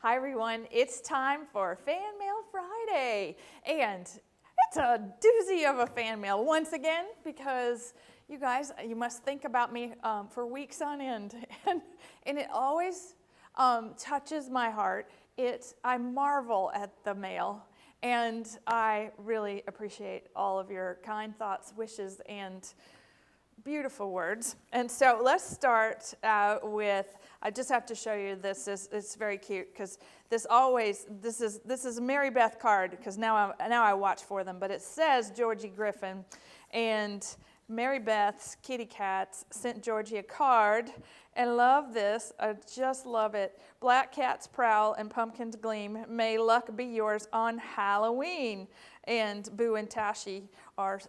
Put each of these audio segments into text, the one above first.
Hi everyone, it's time for Fan Mail Friday, and it's a doozy of a fan mail once again because you guys, you must think about me for weeks on end, and it always touches my heart. I marvel at the mail, and I really appreciate all of your kind thoughts, wishes, and beautiful words. And so let's start with, I just have to show you this. It's very cute because this is a Mary Beth card because now I watch for them, but it says Georgie Griffin, and Mary Beth's kitty cats sent Georgie a card, and love this. I just love it. Black cats prowl and pumpkins gleam. May luck be yours on Halloween. And Boo and Tashi are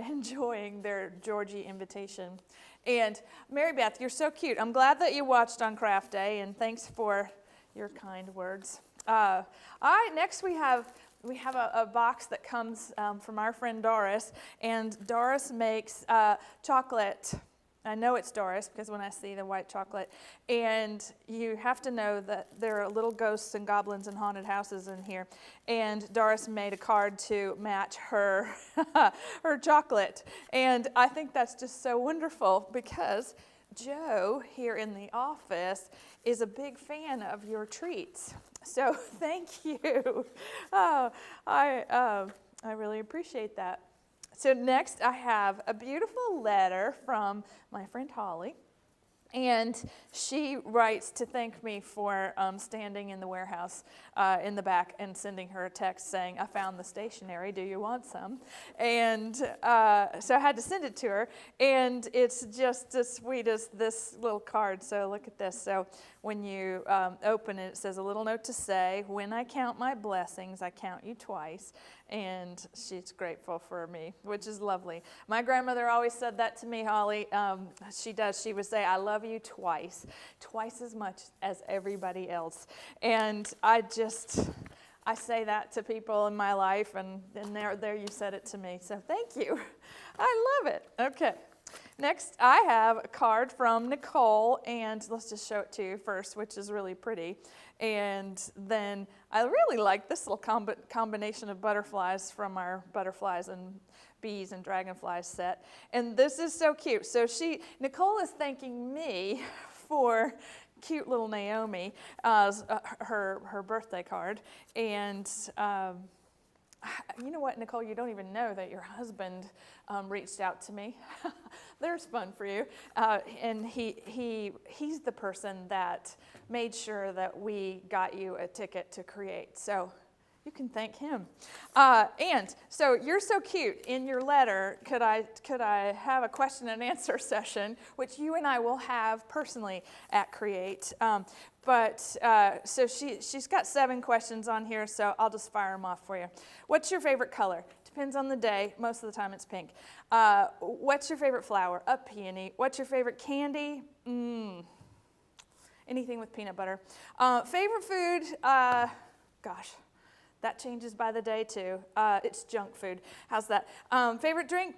enjoying their Georgie invitation. And Mary Beth, you're so cute. I'm glad that you watched on Craft Day, and thanks for your kind words. Next we have a box that comes from our friend Doris, and Doris makes chocolate. I know it's Doris because when I see the white chocolate, and you have to know that there are little ghosts and goblins and haunted houses in here, and Doris made a card to match her her chocolate, and I think that's just so wonderful because Joe here in the office is a big fan of your treats, so thank you. I really appreciate that. So next I have a beautiful letter from my friend Holly, and she writes to thank me for standing in the warehouse in the back and sending her a text saying, I found the stationery, do you want some? And so I had to send it to her, and it's just as sweet as this little card. So look at this. So when you open it, it says a little note to say, when I count my blessings, I count you twice. And she's grateful for me, which is lovely. My grandmother always said that to me, Holly. She would say, I love you twice as much as everybody else. And I say that to people in my life, and there you said it to me. So thank you. I love it. Okay. Next, I have a card from Nicole, and let's just show it to you first, which is really pretty. And then I really like this little combination of butterflies from our butterflies and bees and dragonflies set. And this is so cute. So Nicole is thanking me for cute little Naomi, her birthday card. And you know what, Nicole, you don't even know that your husband reached out to me. There's fun for you. And he's the person that made sure that we got you a ticket to Create. So you can thank him. And so you're so cute. In your letter, could I have a question and answer session, which you and I will have personally at Create. So she's got 7 questions on here, so I'll just fire them off for you. What's your favorite color? Depends on the day. Most of the time it's pink. What's your favorite flower? A peony. What's your favorite candy? Anything with peanut butter. Favorite food? Gosh, that changes by the day too. It's junk food. How's that? Favorite drink?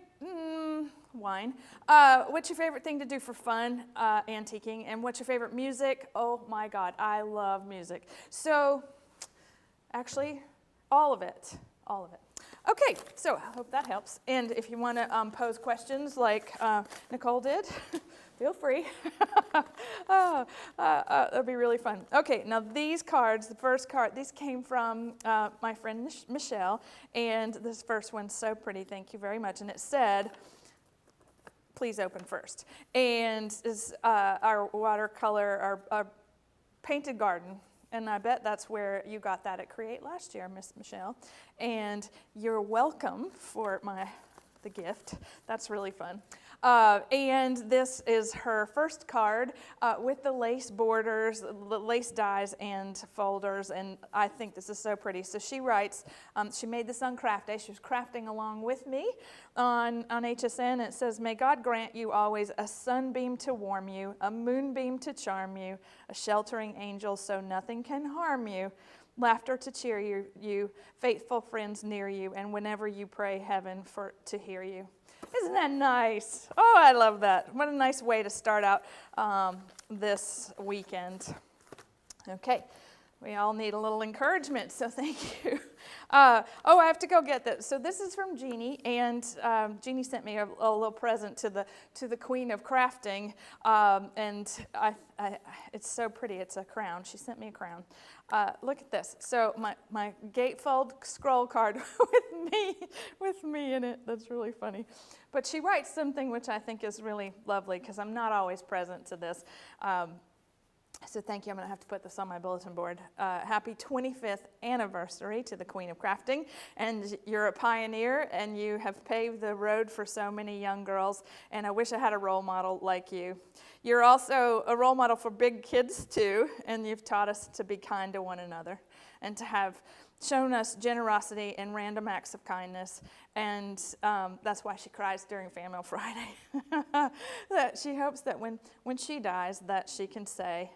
Wine. What's your favorite thing to do for fun? Antiquing. And what's your favorite music? Oh my God, I love music. So actually, all of it. Okay, so I hope that helps. And if you want to pose questions like Nicole did, feel free. That'll be really fun. Okay, now these cards, the first card, these came from my friend Michelle, and this first one's so pretty, thank you very much. And it said, please open first. And is our watercolor, our painted garden. And I bet that's where you got that at Create last year, Miss Michelle. And you're welcome for the gift. That's really fun. And this is her first card with the lace borders, the lace dies and folders, and I think this is so pretty. So she writes, she made this on Craft Day. She was crafting along with me on HSN. It says, may God grant you always a sunbeam to warm you, a moonbeam to charm you, a sheltering angel so nothing can harm you, laughter to cheer you, faithful friends near you, and whenever you pray heaven to hear you. Isn't that nice? Oh, I love that. What a nice way to start out this weekend. Okay, we all need a little encouragement, so thank you. I have to go get this. So this is from Jeannie, and Jeannie sent me a little present to the Queen of Crafting, and it's so pretty. It's a crown. She sent me a crown. Look at this. So my gatefold scroll card with me in it. That's really funny. But she writes something which I think is really lovely because I'm not always present to this. So thank you. I'm going to have to put this on my bulletin board. Happy 25th anniversary to the Queen of Crafting. And you're a pioneer, and you have paved the road for so many young girls. And I wish I had a role model like you. You're also a role model for big kids, too. And you've taught us to be kind to one another and to have shown us generosity and random acts of kindness. And that's why she cries during Family Friday. That she hopes that when she dies, that she can say,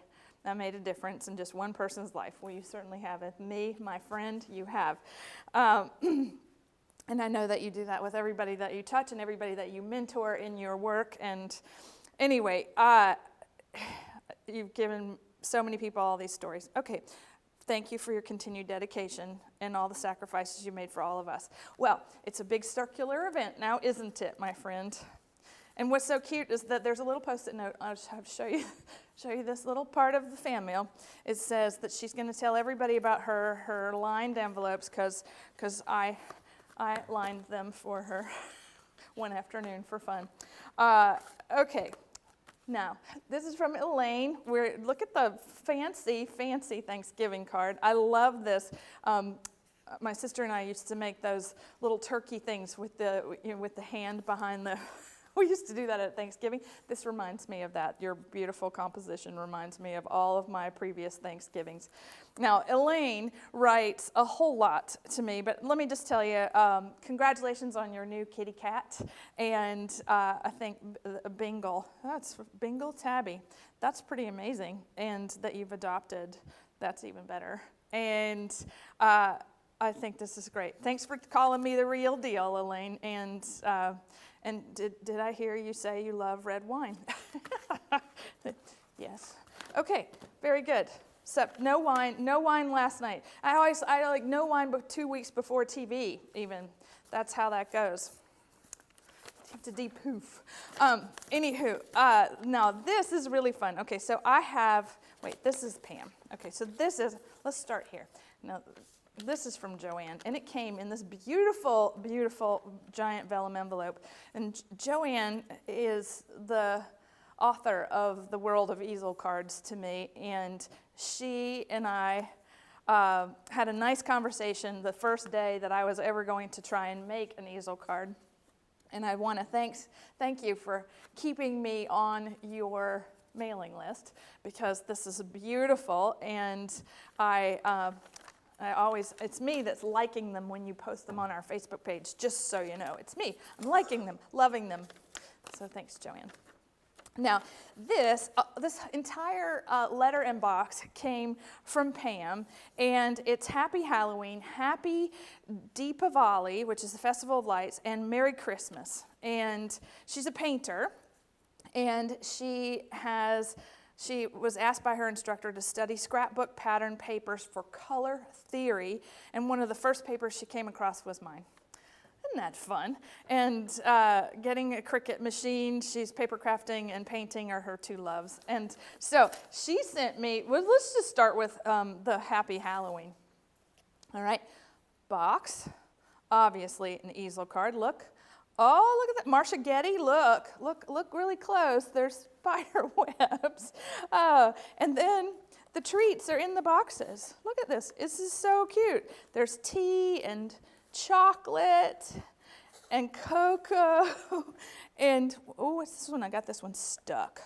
I made a difference in just one person's life. Well, you certainly have it. Me, my friend, you have. And I know that you do that with everybody that you touch and everybody that you mentor in your work. And anyway, you've given so many people all these stories. Okay, thank you for your continued dedication and all the sacrifices you made for all of us. Well, it's a big circular event now, isn't it, my friend? And what's so cute is that there's a little Post-it note. I'll just have to show you this little part of the fan mail. It says that she's going to tell everybody about her lined envelopes because I lined them for her one afternoon for fun. Okay, now this is from Elaine. Look at the fancy Thanksgiving card. I love this. My sister and I used to make those little turkey things with the hand behind the. We used to do that at Thanksgiving. This reminds me of that. Your beautiful composition reminds me of all of my previous Thanksgivings. Now, Elaine writes a whole lot to me, but let me just tell you, congratulations on your new kitty cat. And I think Bingle Tabby, that's pretty amazing. And that you've adopted, that's even better. And I think this is great. Thanks for calling me the real deal, Elaine. And did I hear you say you love red wine? Yes. Okay, very good. Except no wine last night. I like no wine but 2 weeks before TV even. That's how that goes. To de-poof. Anywho, now this is really fun. Okay, so this is Pam. Okay, so let's start here. Now, this is from Joanne, and it came in this beautiful, beautiful giant vellum envelope. And Joanne is the author of The World of Easel Cards to me, and she and I had a nice conversation the first day that I was ever going to try and make an easel card. And I want to thank you for keeping me on your mailing list, because this is beautiful, and it's me that's liking them when you post them on our Facebook page, just so you know. It's me. I'm liking them, loving them. So thanks, Joanne. Now, this entire letter and box came from Pam, and it's Happy Halloween, Happy Deepavali, which is the Festival of Lights, and Merry Christmas. And she's a painter, and she was asked by her instructor to study scrapbook pattern papers for color theory, and one of the first papers she came across was mine. Isn't that fun? And getting a Cricut machine, she's paper crafting and painting are her two loves. And so she sent me, let's just start with the Happy Halloween. All right, box, obviously an easel card, look. Oh, look at that. Marcia Getty, look really close. There's spider webs. And then the treats are in the boxes. Look at this. This is so cute. There's tea and chocolate and cocoa. And, what's this one? I got this one stuck.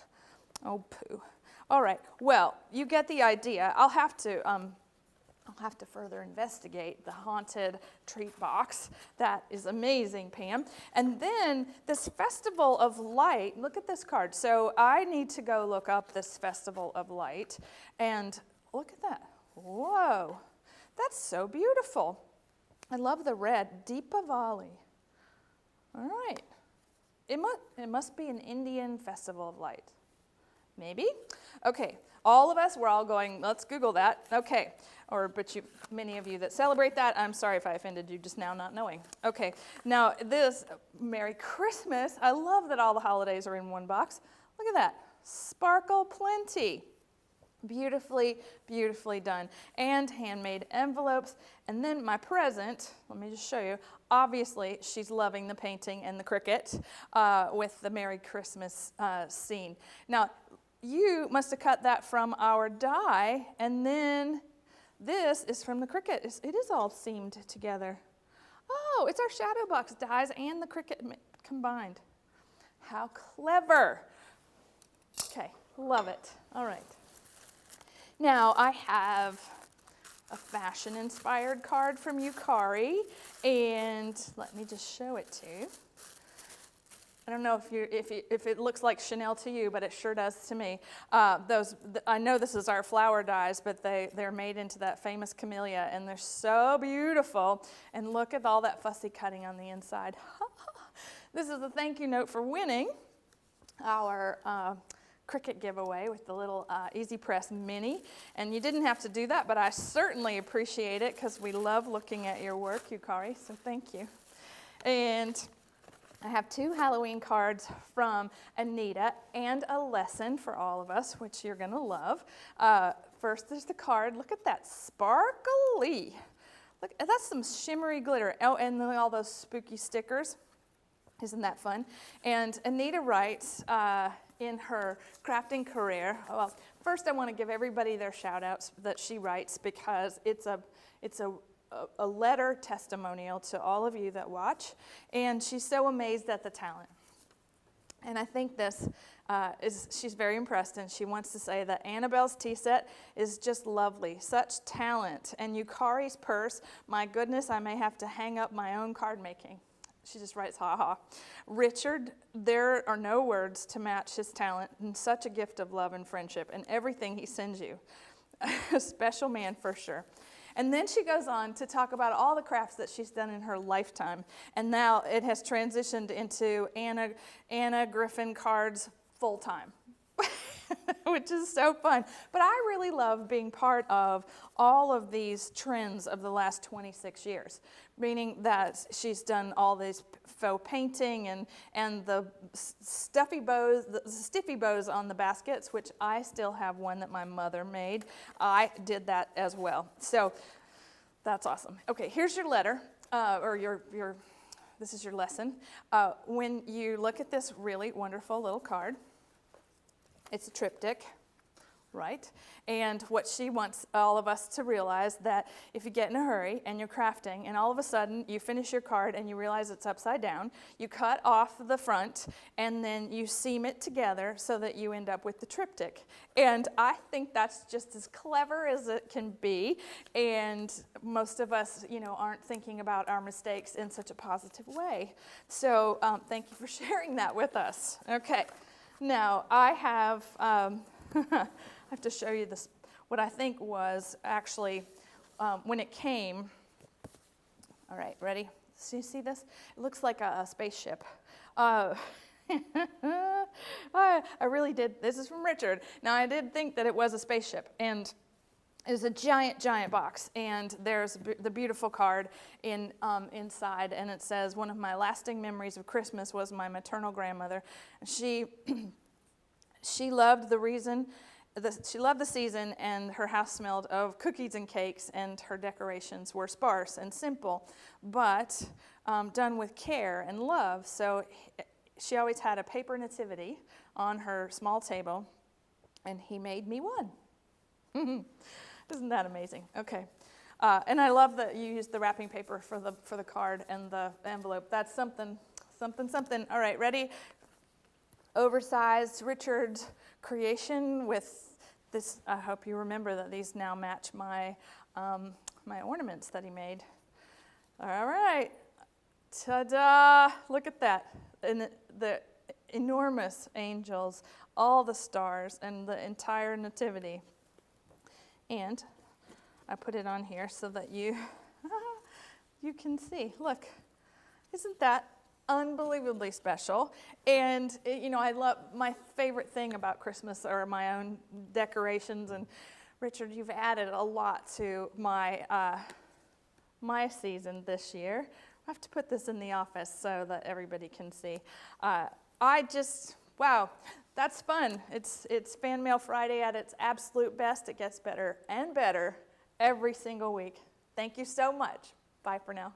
Oh, poo. All right. Well, you get the idea. I'll have to further investigate the haunted treat box. That is amazing, Pam. And then this Festival of Light, look at this card. So I need to go look up this Festival of Light. And look at that. Whoa, that's so beautiful. I love the red, Deepavali. All right. It must be an Indian Festival of Light. Maybe? Okay. All of us, we're all going, let's Google that. Okay. But many of you that celebrate that, I'm sorry if I offended you just now not knowing. Okay. Now this, Merry Christmas. I love that all the holidays are in one box. Look at that. Sparkle Plenty. Beautifully, beautifully done. And handmade envelopes. And then my present, let me just show you. Obviously, she's loving the painting and the cricket with the Merry Christmas scene. Now, you must have cut that from our die, and then this is from the cricket. It is all seamed together. Oh, it's our shadow box dies and the cricket combined. How clever. Okay, love it. All right. Now, I have a fashion-inspired card from Yukari, and let me just show it to you. I don't know if it looks like Chanel to you, but it sure does to me. I know this is our flower dies, but they're made into that famous camellia, and they're so beautiful. And look at all that fussy cutting on the inside. This is a thank you note for winning our cricket giveaway with the little Easy Press Mini. And you didn't have to do that, but I certainly appreciate it because we love looking at your work, Yukari, so thank you. And I have 2 Halloween cards from Anita and a lesson for all of us, which you're going to love. First, there's the card. Look at that sparkly. Look, that's some shimmery glitter. Oh, and then all those spooky stickers. Isn't that fun? And Anita writes in her crafting career, well, first I want to give everybody their shout outs that she writes because it's a letter testimonial to all of you that watch, and she's so amazed at the talent. And I think this she's very impressed, and she wants to say that Annabelle's tea set is just lovely, such talent. And Yukari's purse, my goodness, I may have to hang up my own card making. She just writes, ha ha. Richard, there are no words to match his talent and such a gift of love and friendship and everything he sends you. A special man for sure. And then she goes on to talk about all the crafts that she's done in her lifetime. And now it has transitioned into Anna Griffin cards full time, which is so fun. But I really love being part of all of these trends of the last 26 years, meaning that she's done all these faux painting and the stiffy bows on the baskets, which I still have one that my mother made. I did that as well. So that's awesome. Okay, here's your letter, this is your lesson. When you look at this really wonderful little card, it's a triptych, right? And what she wants all of us to realize that if you get in a hurry and you're crafting and all of a sudden you finish your card and you realize it's upside down, you cut off the front and then you seam it together so that you end up with the triptych. And I think that's just as clever as it can be. And most of us, aren't thinking about our mistakes in such a positive way. So thank you for sharing that with us. Okay. Now, I have to show you this, what I think was actually, when it came, all right, ready? So you see this? It looks like a spaceship. I really did, this is from Richard. Now, I did think that it was a spaceship, and it was a giant, giant box, and there's the beautiful card inside, and it says, one of my lasting memories of Christmas was my maternal grandmother. She loved she loved the season, and her house smelled of cookies and cakes, and her decorations were sparse and simple, but done with care and love. So she always had a paper nativity on her small table, and he made me one. Isn't that amazing? Okay. And I love that you used the wrapping paper for the card and the envelope. That's something. All right, ready? Oversized Richard's creation with this. I hope you remember that these now match my my ornaments that he made. All right. Ta-da! Look at that. And the enormous angels, all the stars, and the entire nativity. And I put it on here so that you can see. Look, isn't that unbelievably special. And, I love, my favorite thing about Christmas are my own decorations. And Richard, you've added a lot to my season this year. I have to put this in the office so that everybody can see. Wow, that's fun. It's Fan Mail Friday at its absolute best. It gets better and better every single week. Thank you so much. Bye for now.